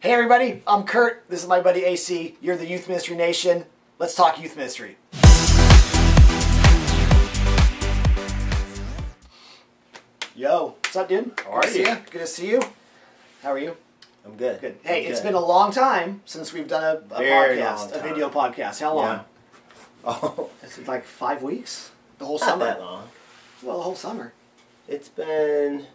Hey everybody, I'm Kurt. This is my buddy AC. You're the Youth Ministry Nation. Let's talk youth ministry. Yo, what's up, dude? How are you? Good to see you. How are you? I'm good. Good. Hey, it's been a long time since we've done a podcast, a video podcast. How long? Yeah. Oh, It's like 5 weeks. The whole not summer. that long. Well, the whole summer. It's been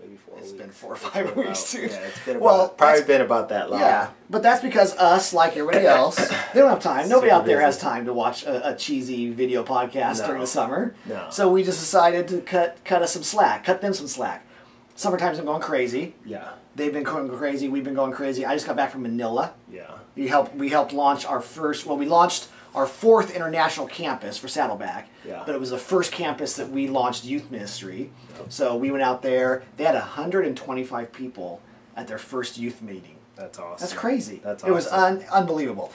maybe 4 weeks. It's been 4 or 5 weeks, too. Yeah, it's been about, Well, probably been about that long. Yeah, but that's because us, like everybody else, they don't have time. Nobody Super out there busy. has time to watch a cheesy video podcast No. during the summer. No. So we just decided to cut us some slack, cut them some slack. Summertime's been going crazy. Yeah. They've been going crazy. We've been going crazy. I just got back from Manila. Yeah. We helped launch our first. Well, we launched our 4th international campus for Saddleback. Yeah. But it was the first campus that we launched youth ministry. Yep. So we went out there. They had 125 people at their first youth meeting. That's awesome. That's crazy. That's It was awesome. unbelievable.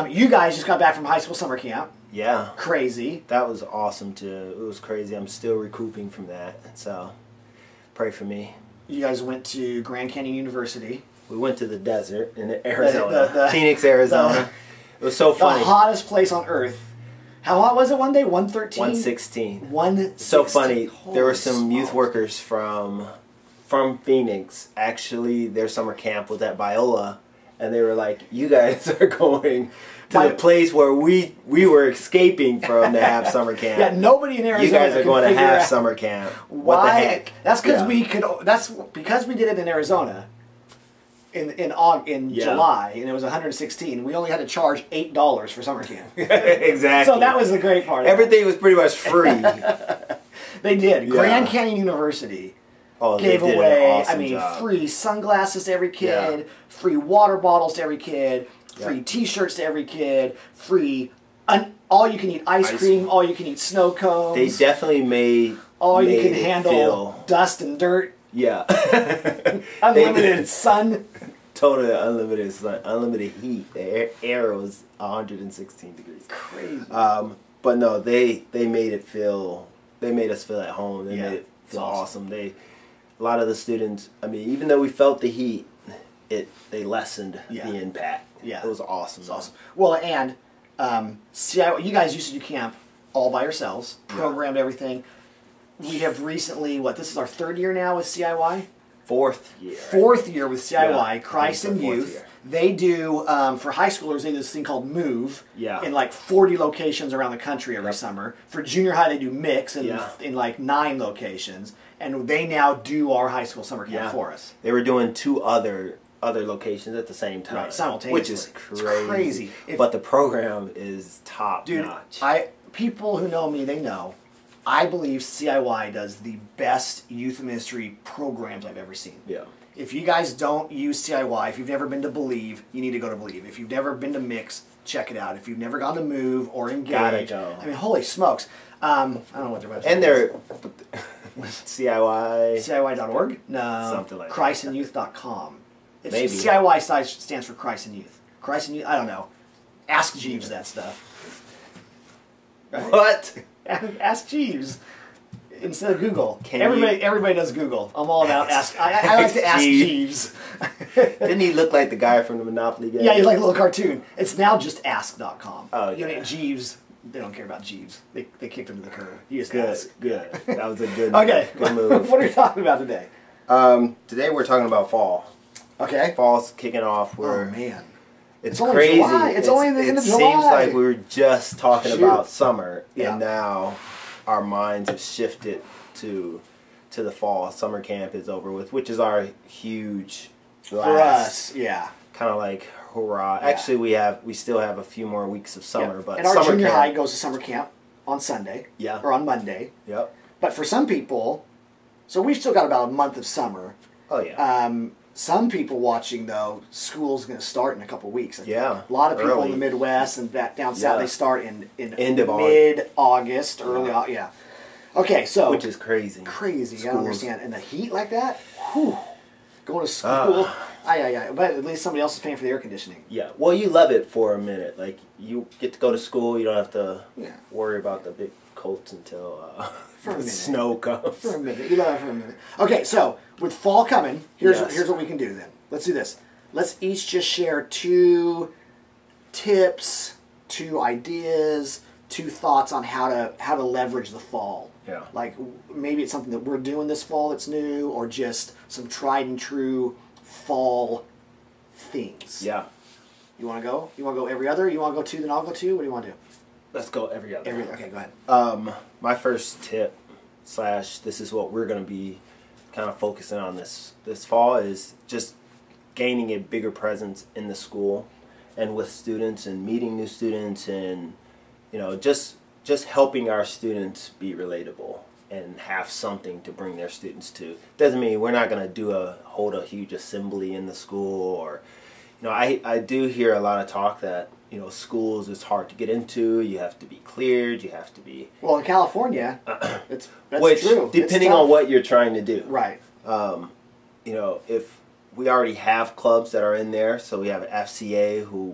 You guys just got back from high school summer camp. Yeah. Crazy. That was awesome too. It was crazy. I'm still recouping from that. So pray for me. You guys went to Grand Canyon University. We went to the desert in Arizona. the- Phoenix, Arizona. It was so funny. The hottest place on earth. How hot was it one day? 113? 116. 116. So funny. There were Holy some youth smokes. workers from Phoenix. Actually, their summer camp was at Biola, and they were like, "You guys are going to the place where we were escaping from to have summer camp. Yeah, nobody in Arizona. You guys are could going to figure have out summer camp. Why? What the heck?" That's because Yeah. we could. That's because we did it in Arizona. In Yeah. July, and it was 116. We only had to charge $8 for summer camp. Exactly. So that was the great part. Of Everything was pretty much free. it. They did. Yeah. Grand Canyon University Oh, gave they did away. An awesome job. Free sunglasses to every kid, Yeah. free water bottles to every kid, free Yeah. T-shirts to every kid, free all you can eat ice cream, all you can eat snow cones. They definitely made all you made can it handle feel- dust and dirt. Yeah. Unlimited sun. Totally unlimited sun, unlimited heat. The air was 116 degrees. Crazy. But no, they made it feel. They made us feel at home. They Yeah, made it feel it's awesome. awesome. A lot of the students. I mean, even though we felt the heat, they lessened Yeah. the impact. Yeah. It was awesome. It's awesome. Well, and you guys used to do camp all by yourselves, programmed everything. We have recently, this is our 3rd year now with CIY? 4th year. 4th year with CIY, Yeah, Christ it's and our 4th Youth. year. They do, for high schoolers, they do this thing called Move Yeah. in like 40 locations around the country every Yep. summer. For junior high, they do Mix in like 9 locations. And they now do our high school summer camp Yeah. for us. They were doing 2 other locations at the same time, Right, simultaneously. which is It's crazy. crazy. But the program is top Dude, notch. people who know me, they know. I believe CIY does the best youth ministry programs I've ever seen. Yeah. If you guys don't use CIY, if you've never been to Believe, you need to go to Believe. If you've never been to Mix, check it out. If you've never gone to Move or Engage, Gotta go. I mean, holy smokes. I don't know what their website And is. they're CIY. CIY.org? No. Something like that. ChristandYouth.com. Maybe. CIY stands for Christ and Youth. Christ and Youth, I don't know. Ask Jeeves that stuff. Right? What? Ask Jeeves instead of Google. Can Everybody does Google. I'm all about ask. I like to ask Jeeves. Didn't he look like the guy from the Monopoly game? Yeah, he's like a little cartoon. It's now just ask.com. Oh, You know, yeah. Jeeves, they don't care about Jeeves. They kicked him to the curb. You just Good, ask. good. That was a good, Okay, good move. what are we talking about today? Today we're talking about fall. Okay. Fall's kicking off. Oh, man. It's only crazy. July. It's only the end of July. It seems like we were just talking Shoot. about summer, Yeah. and now our minds have shifted to the fall. Summer camp is over with, which is our huge For us, yeah. kind of like hurrah. Yeah. Actually, we still have a few more weeks of summer, Yeah. but and our summer junior camp, high goes to summer camp on Sunday. Yeah. Or on Monday. Yep. But for some people, so we've still got about a month of summer. Oh yeah. Some people watching, though, school's going to start in a couple weeks. I think. Yeah, A lot of people early. in the Midwest and back down south, Yeah. they start in End of mid-August, early Yeah. August. Yeah. Okay, so. Which is crazy. crazy. I don't Schools. understand. And the heat like that? Whew. Going to school. But at least somebody else is paying for the air conditioning. Yeah. Well, you love it for a minute. Like, you get to go to school. You don't have to Yeah. worry about the big coats until For a the minute. snow comes. For a minute. You love it for a minute. Okay, so with fall coming, here's Yes. here's what we can do then. Let's do this. Let's each just share 2 tips, 2 ideas, 2 thoughts on how to leverage the fall. Yeah. Like maybe it's something that we're doing this fall that's new, or just some tried and true fall things. Yeah. You want to go? You want to go every other? You want to go 2, then I'll go 2? What do you want to do? Let's go every other. Okay, go ahead. My first tip / this is what we're going to be kind of focusing on this fall is just gaining a bigger presence in the school and with students and meeting new students and just helping our students be relatable and have something to bring their students to. Doesn't mean we're not going to hold a huge assembly in the school, or I do hear a lot of talk that schools is hard to get into. You have to be cleared. You have to be. Well, in California, that's which, true. Depending on what you're trying to do. Right. If we already have clubs that are in there, so we have an FCA who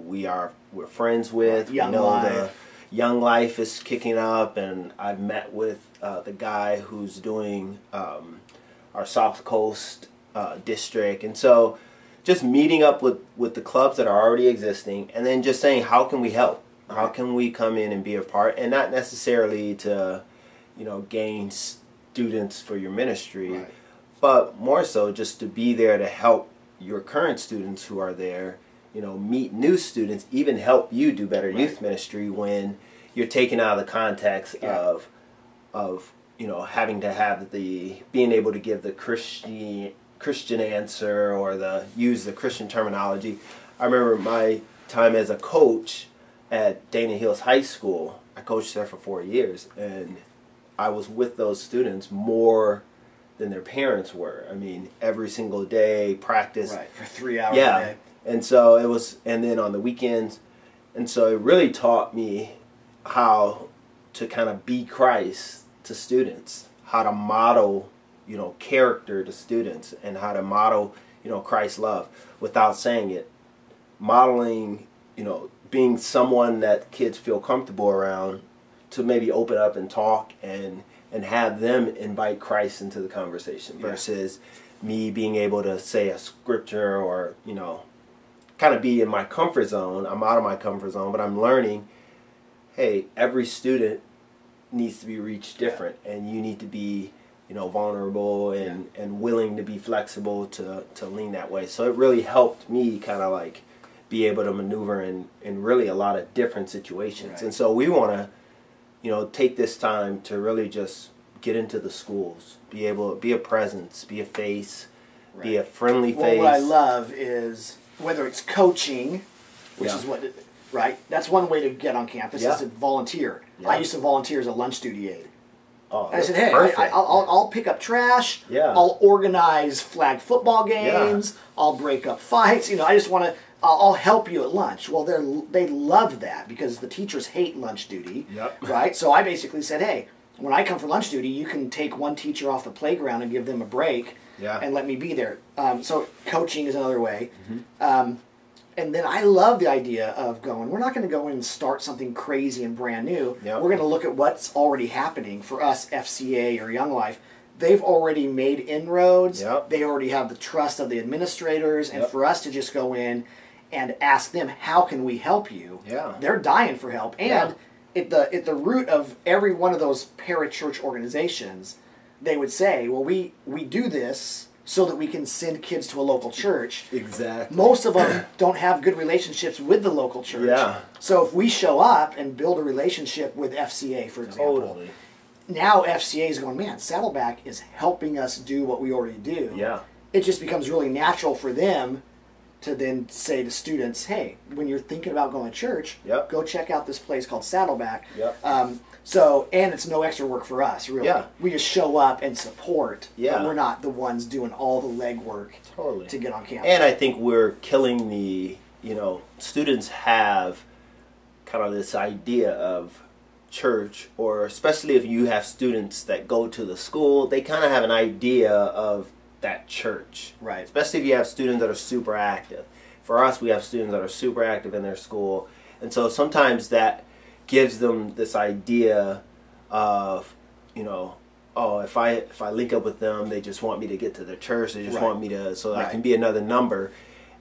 we're friends with. Young Life. Life. Young Life is kicking up, and I've met with the guy who's doing our South Coast district, and so just meeting up with the clubs that are already existing, and then just saying, how can we help? How can we come in and be a part? And not necessarily to, gain students for your ministry, Right. but more so just to be there to help your current students who are there, meet new students, even help you do better youth ministry when you're taken out of the context of having to have being able to give the Christian answer or use the Christian terminology. I remember my time as a coach at Dana Hills High School. I coached there for 4 years, and I was with those students more than their parents were. I mean, every single day, practice. Right, for 3 hours a day. And so it was, and then on the weekends, and so it really taught me how to kind of be Christ to students, how to model character to students, and how to model, Christ's love without saying it. Modeling, being someone that kids feel comfortable around to maybe open up and talk and have them invite Christ into the conversation versus me being able to say a scripture or, kind of be in my comfort zone. I'm out of my comfort zone, but I'm learning, hey, every student needs to be reached different, and you need to be vulnerable and willing to be flexible to lean that way. So it really helped me kind of like be able to maneuver in really a lot of different situations. Right. And so we want to, take this time to really just get into the schools, be a presence, be a face, be a friendly face. Well, what I love is whether it's coaching, which is what, right? That's one way to get on campus is to volunteer. I used to volunteer as a lunch duty aide. Oh, I said, hey, perfect. I'll pick up trash. Yeah. I'll organize flag football games. I'll break up fights. I just want to. I'll help you at lunch. Well, they loved that because the teachers hate lunch duty. Yep. Right. So I basically said, hey, when I come for lunch duty, you can take one teacher off the playground and give them a break. And let me be there. So coaching is another way. And then I love the idea of going, we're not going to go in and start something crazy and brand new. We're going to look at what's already happening. For us, FCA or Young Life, they've already made inroads. They already have the trust of the administrators. And for us to just go in and ask them, how can we help you? They're dying for help. And at the root of every one of those parachurch organizations, they would say, well, we do this so that we can send kids to a local church. Exactly. Most of them don't have good relationships with the local church. So if we show up and build a relationship with FCA, for example, now FCA is going, man, Saddleback is helping us do what we already do. It just becomes really natural for them to then say to students, hey, when you're thinking about going to church, go check out this place called Saddleback. And it's no extra work for us, really. We just show up and support, but we're not the ones doing all the legwork to get on campus. And I think we're killing the, students have kind of this idea of church, or especially if you have students that go to the school, they kind of have an idea of that church. Especially if you have students that are super active. For us, we have students that are super active in their school, and so sometimes that gives them this idea of, you know, oh, if I link up with them, they just want me to get to their church. They just want me to, so I can be another number.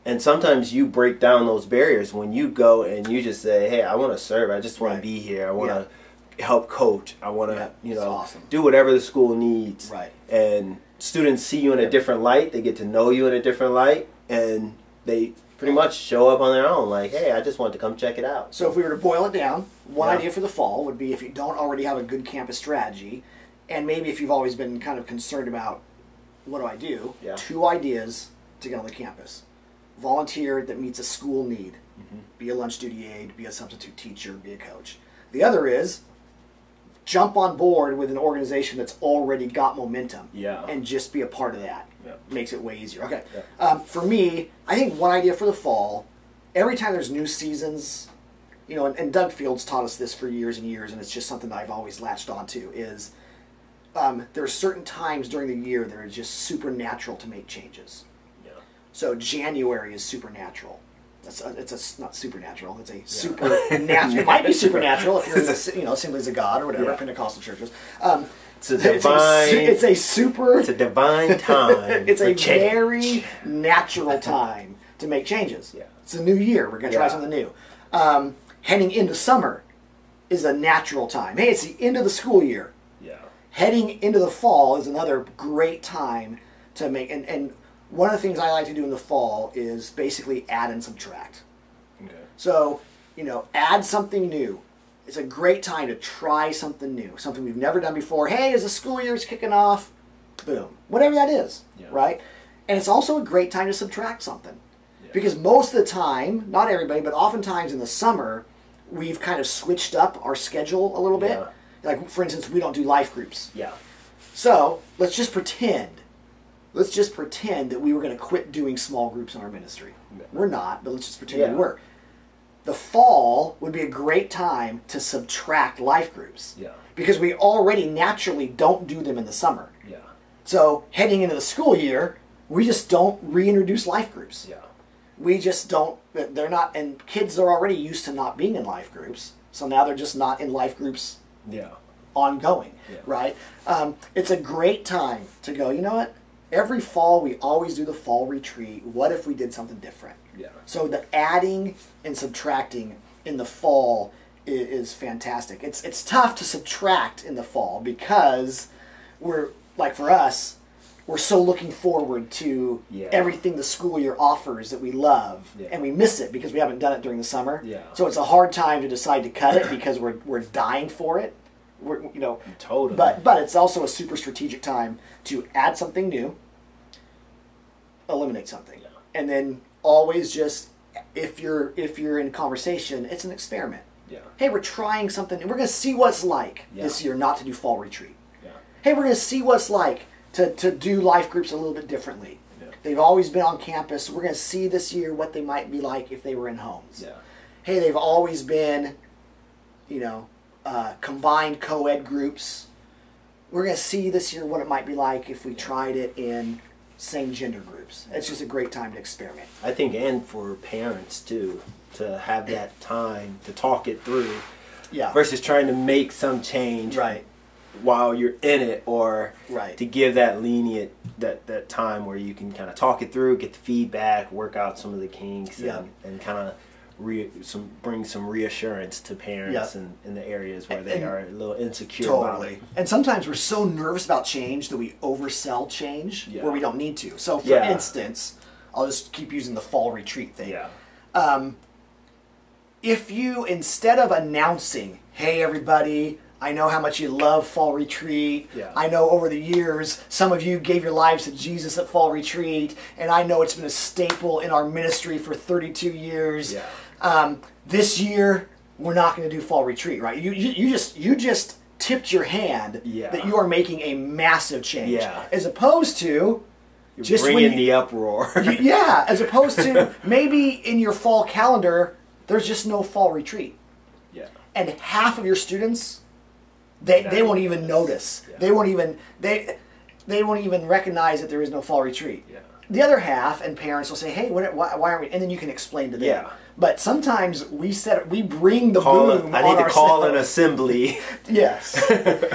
And sometimes you break down those barriers when you go and you just say, hey, I want to serve. I just want to be here. I want to help coach. I want to, you know, do whatever the school needs. Right. And students see you in a different light. They get to know you in a different light. And they pretty much show up on their own, like, hey, I just want to come check it out. So if we were to boil it down, one idea for the fall would be, if you don't already have a good campus strategy, and maybe if you've always been kind of concerned about, what do I do? 2 ideas to get on the campus. Volunteer that meets a school need. Be a lunch duty aide, be a substitute teacher, be a coach. The other is, jump on board with an organization that's already got momentum and just be a part of that. Makes it way easier. Okay. For me, I think one idea for the fall, every time there's new seasons, you know, and Doug Fields taught us this for years and years, and it's just something that I've always latched onto, is there are certain times during the year that are just supernatural to make changes. So January is supernatural. It's not supernatural. It's a supernatural. It might be supernatural if you're in the, you know, Assemblies of God or whatever, Pentecostal churches. It's a divine. It's a super. It's a divine time. It's a very natural time to make changes. It's a new year. We're going to try something new. Heading into summer is a natural time. Hey, it's the end of the school year. Heading into the fall is another great time to make. And one of the things I like to do in the fall is basically add and subtract. So, you know, add something new. It's a great time to try something new, something we've never done before. Hey, as the school year is kicking off, boom, whatever that is, right? And it's also a great time to subtract something. Because most of the time, not everybody, but oftentimes in the summer, we've kind of switched up our schedule a little bit. Like, for instance, we don't do life groups. So, let's just pretend that we were going to quit doing small groups in our ministry. We're not, but let's just pretend we were. The fall would be a great time to subtract life groups. Because we already naturally don't do them in the summer. So heading into the school year, we just don't reintroduce life groups. We just don't, they're not, and kids are already used to not being in life groups. So now they're just not in life groups ongoing, right? It's a great time to go, you know what? Every fall, we always do the fall retreat. What if we did something different? So the adding and subtracting in the fall is fantastic. It's tough to subtract in the fall because we're, like for us, we're so looking forward to everything the school year offers that we love, and we miss it because we haven't done it during the summer. So it's a hard time to decide to cut it because we're dying for it. You know, but it's also a super strategic time to add something new, eliminate something, and then always just, if you're in conversation, it's an experiment. Hey, we're trying something. We're going to see what it's like this year not to do fall retreat. Hey, we're going to see what it's like to do life groups a little bit differently. They've always been on campus. We're going to see this year what they might be like if they were in homes. Hey, they've always been, you know, combined co-ed groups. We're going to see this year what it might be like if we tried it in same gender groups. It's just a great time to experiment. I think, and for parents too, to have that time to talk it through versus trying to make some change while you're in it, or to give that lenient, that time where you can kind of talk it through, get the feedback, work out some of the kinks, and kind of bring some reassurance to parents in the areas where they are a little insecure about it. And sometimes we're so nervous about change that we oversell change where we don't need to. So for instance, I'll just keep using the fall retreat thing. If you, instead of announcing, hey everybody, I know how much you love fall retreat. I know over the years some of you gave your lives to Jesus at fall retreat, and I know it's been a staple in our ministry for 32 years. This year we're not going to do fall retreat, right? You just tipped your hand that you are making a massive change, as opposed to just bringing the uproar. As opposed to maybe in your fall calendar there's just no fall retreat, and half of your students, they won't even notice. They won't even recognize that there is no fall retreat. the other half, and parents will say, hey, why aren't we? And then you can explain to them. Yeah. But sometimes we bring the boom. I need to call an assembly. Yes.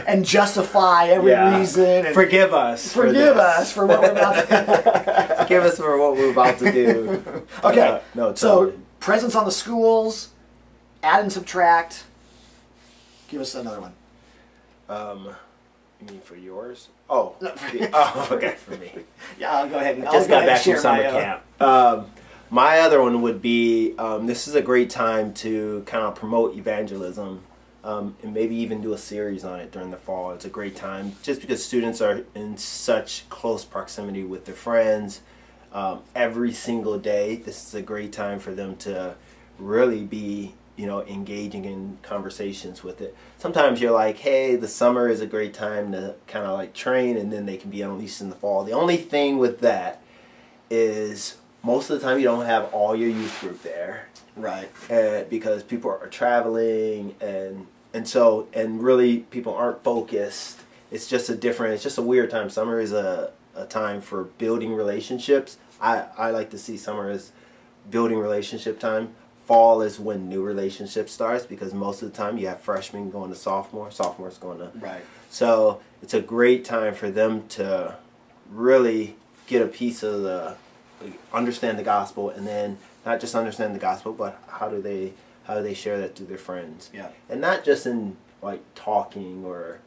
And justify every reason. And forgive us. Forgive us for what we're about to Forgive us for what we're about to do. Okay. No, totally. So, presence on the schools, add and subtract. Give us another one. You mean for yours? Oh. No, Okay, for me. Yeah, I'll go ahead and I just got back from summer my, camp. My other one would be, this is a great time to kind of promote evangelism and maybe even do a series on it during the fall. It's a great time just because students are in such close proximity with their friends every single day. This is a great time for them to really be, engaging in conversations with it. Sometimes you're like, hey, the summer is a great time to kind of like train, and then they can be unleashed in the fall. The only thing with that is most of the time you don't have all your youth group there, right? Because people are traveling, and really people aren't focused. It's just a weird time. Summer is a time for building relationships. I like to see summer as building relationship time. Fall is when new relationship starts, because most of the time you have freshmen going to sophomores going to right. So it's a great time for them to really get a piece of understand the gospel, and then not just understand the gospel, but how do they share that to their friends? Yeah. And not just in like talking or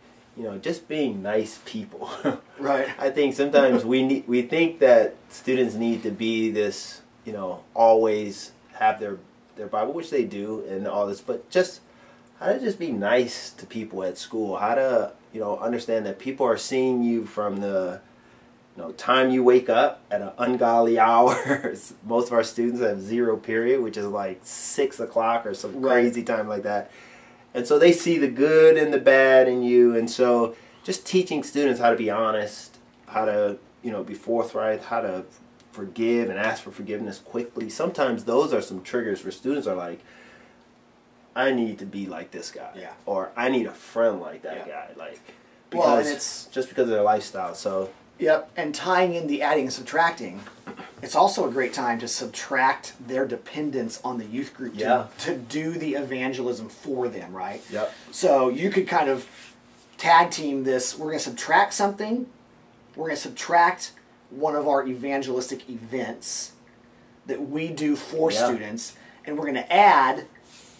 just being nice people. Right. I think sometimes we think that students need to be this, always have their Bible, which they do, and all this, but just how to just be nice to people at school, how to understand that people are seeing you from the time you wake up at an ungodly hour. Most of our students have 0 period, which is like 6 o'clock or some crazy time like that. And so they see the good and the bad in you. And so just teaching students how to be honest, how to, be forthright, how to forgive and ask for forgiveness quickly. Sometimes those are some triggers where students are like, I need to be like this guy. Yeah. Or I need a friend like that guy. Like, because well, and it's just because of their lifestyle. So yep, and tying in the adding and subtracting, it's also a great time to subtract their dependence on the youth group to do the evangelism for them, right? Yep. So you could kind of tag team this. We're going to subtract something. We're going to subtract one of our evangelistic events that we do for students, and we're going to add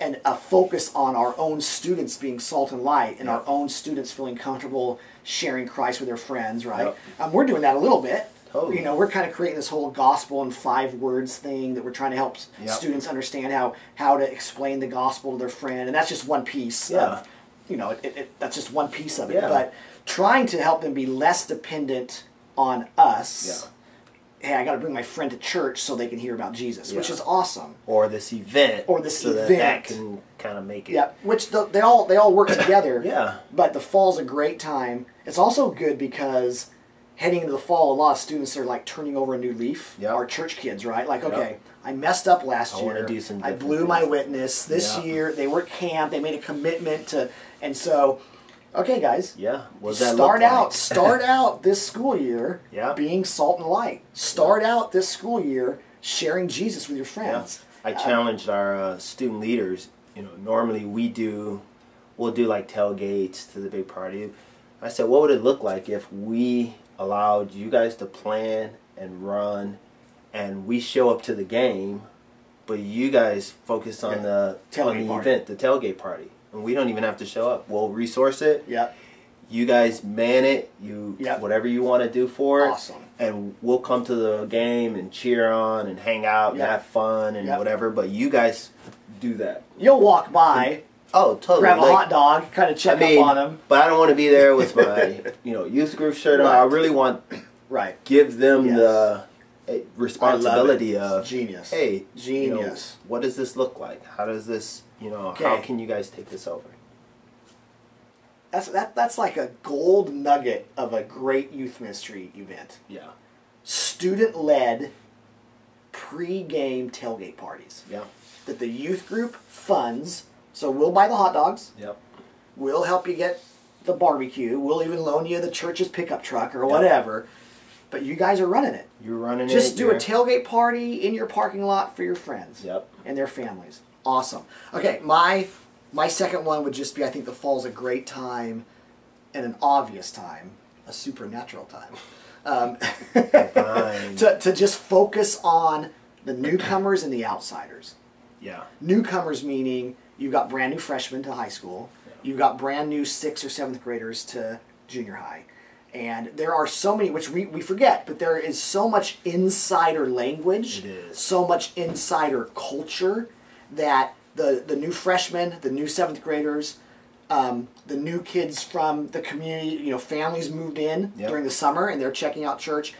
a focus on our own students being salt and light, and our own students feeling comfortable sharing Christ with their friends, right? Yep. We're doing that a little bit. Totally. We're kind of creating this whole gospel in 5 words thing that we're trying to help students understand how to explain the gospel to their friend, and that's just one piece of, that's just one piece of it. Yeah. But trying to help them be less dependent on us. Yeah. Hey, I got to bring my friend to church so they can hear about Jesus, which is awesome. Or this event. So that can kind of make it. Yeah, which they all work together. Yeah. But the fall's a great time. It's also good because heading into the fall, a lot of students are like turning over a new leaf. Yep. Our church kids, right? Like, okay, I messed up last year. I want to do some. I blew my witness. This year, they were at camp. They made a commitment to, and so. Okay, guys. Yeah. Start out this school year being salt and light. Start out this school year sharing Jesus with your friends. Yeah. I challenged our student leaders. Normally we'll do like tailgates to the big party. I said, what would it look like if we allowed you guys to plan and run, and we show up to the game, but you guys focus on the event, the tailgate party? And we don't even have to show up. We'll resource it. Yeah. You guys man it. Whatever you want to do for it. Awesome. And we'll come to the game and cheer on and hang out and have fun and whatever. But you guys do that. You'll walk by. Oh, totally. Grab a hot dog, kind of check up on them. But I don't want to be there with my youth group shirt on. I really want give them the responsibility of genius. Hey, genius. What does this look like? How does this? How can you guys take this over? That's like a gold nugget of a great youth ministry event. Yeah. Student-led pre-game tailgate parties. Yeah. That the youth group funds. So we'll buy the hot dogs. Yep. We'll help you get the barbecue. We'll even loan you the church's pickup truck or whatever. but you guys are running it. You're running it. Just do a tailgate party in your parking lot for your friends. Yep. And their families. Awesome. Okay, my second one would just be, I think the fall's a great time and an obvious time, a supernatural time, to just focus on the newcomers and the outsiders. Yeah. Newcomers meaning you've got brand new freshmen to high school. Yeah. You've got brand new 6th or 7th graders to junior high. And there are so many, which we forget, but there is so much insider language, so much insider culture that the new freshmen, the new 7th graders, the new kids from the community, families moved in during the summer and they're checking out church.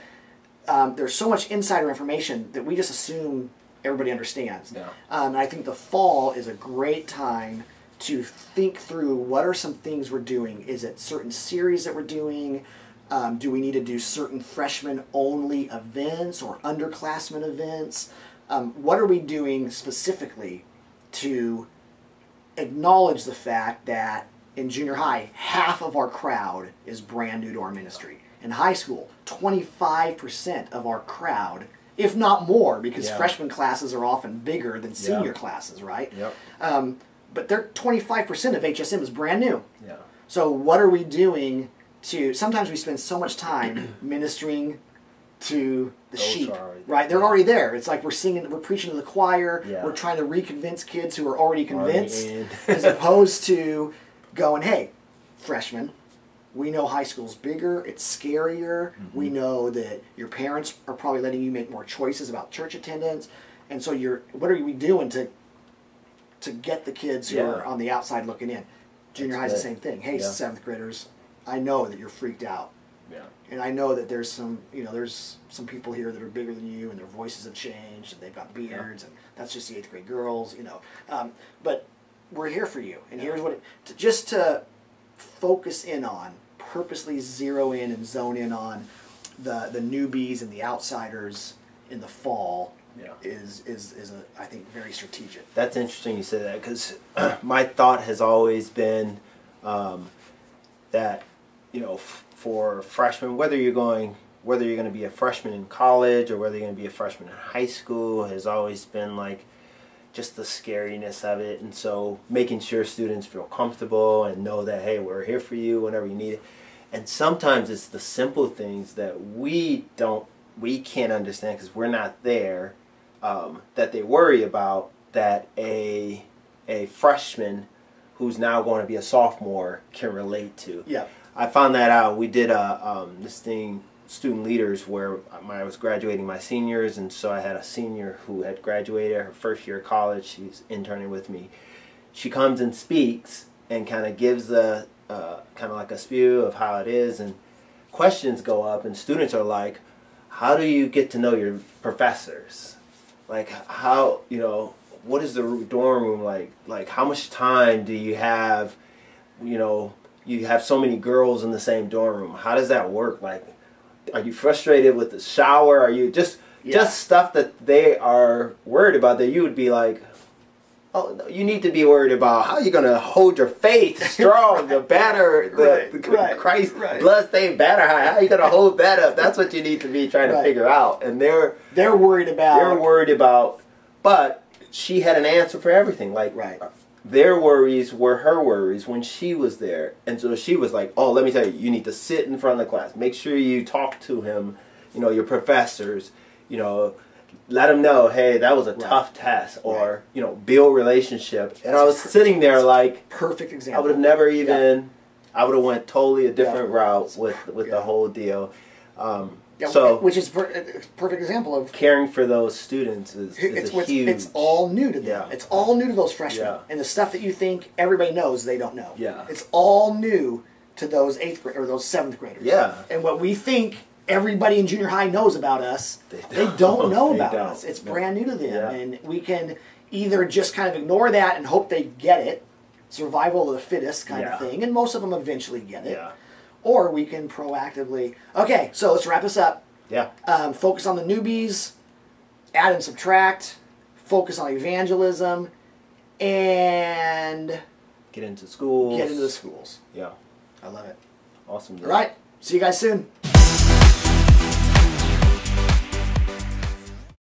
There's so much insider information that we just assume everybody understands. Yeah. And I think the fall is a great time to think through what are some things we're doing. Is it certain series that we're doing? Do we need to do certain freshman-only events or underclassmen events? What are we doing specifically to acknowledge the fact that in junior high, half of our crowd is brand new to our ministry. In high school, 25% of our crowd, if not more, because freshman classes are often bigger than senior classes, right? Yep. But they're 25% of HSM is brand new. Yeah. So what are we doing to, sometimes we spend so much time ministering to the sheep, right? They're already there. It's like we're singing, we're preaching to the choir, we're trying to reconvince kids who are already convinced, as opposed to going, hey, freshmen, we know high school's bigger, it's scarier, we know that your parents are probably letting you make more choices about church attendance, and so what are we doing to get the kids who are on the outside looking in? Junior high's the same thing. Hey, 7th graders, I know that you're freaked out. Yeah. And I know that there's some people here that are bigger than you, and their voices have changed, and they've got beards, and that's just the 8th grade girls, But we're here for you, and here's what just to focus in on, purposely zero in and zone in on the newbies and the outsiders in the fall. Is I think very strategic. That's interesting you say that, because my thought has always been that for freshmen, whether you're going to be a freshman in college or whether you're going to be a freshman in high school, has always been like just the scariness of it. And so making sure students feel comfortable and know that, hey, we're here for you whenever you need it. And sometimes it's the simple things that we can't understand because we're not there, that they worry about, that a freshman who's now going to be a sophomore can relate to. Yeah. I found that out. We did this thing, student leaders, where I was graduating my seniors, and so I had a senior who had graduated her first year of college. She's interning with me. She comes and speaks and kind of gives a kind of like a spew of how it is, and questions go up, and students are like, how do you get to know your professors? Like, how, what is the dorm room like? Like, how much time do you have, you have so many girls in the same dorm room. How does that work? Like, are you frustrated with the shower? Are you just stuff that they are worried about that you would be like, oh, no, you need to be worried about how you're going to hold your faith strong, the banner, the Christ blood-stained banner high. How are you going to hold that up? That's what you need to be trying to figure out. And they're worried about. They're worried about, but she had an answer for everything. Like, their worries were her worries when she was there. And so she was like, oh, let me tell you, you need to sit in front of the class. Make sure you talk to him, your professors, let them know, hey, that was a tough test, or, build relationship. And I was sitting there like, perfect example. I would have never even, I would have went totally a different route with the whole deal. So, which is a perfect example of caring for those students is huge. It's all new to them. Yeah. It's all new to those freshmen, and the stuff that you think everybody knows, they don't know. Yeah, it's all new to those 8th grade or those 7th graders. Yeah, and what we think everybody in junior high knows about us, they don't know about us. It's brand new to them, and we can either just kind of ignore that and hope they get it, survival of the fittest kind of thing, and most of them eventually get it. Yeah. Or we can proactively, okay, so let's wrap this up. Yeah. Focus on the newbies, add and subtract, focus on evangelism, and get into schools. Get into the schools. Yeah. I love it. Awesome. All right. See you guys soon.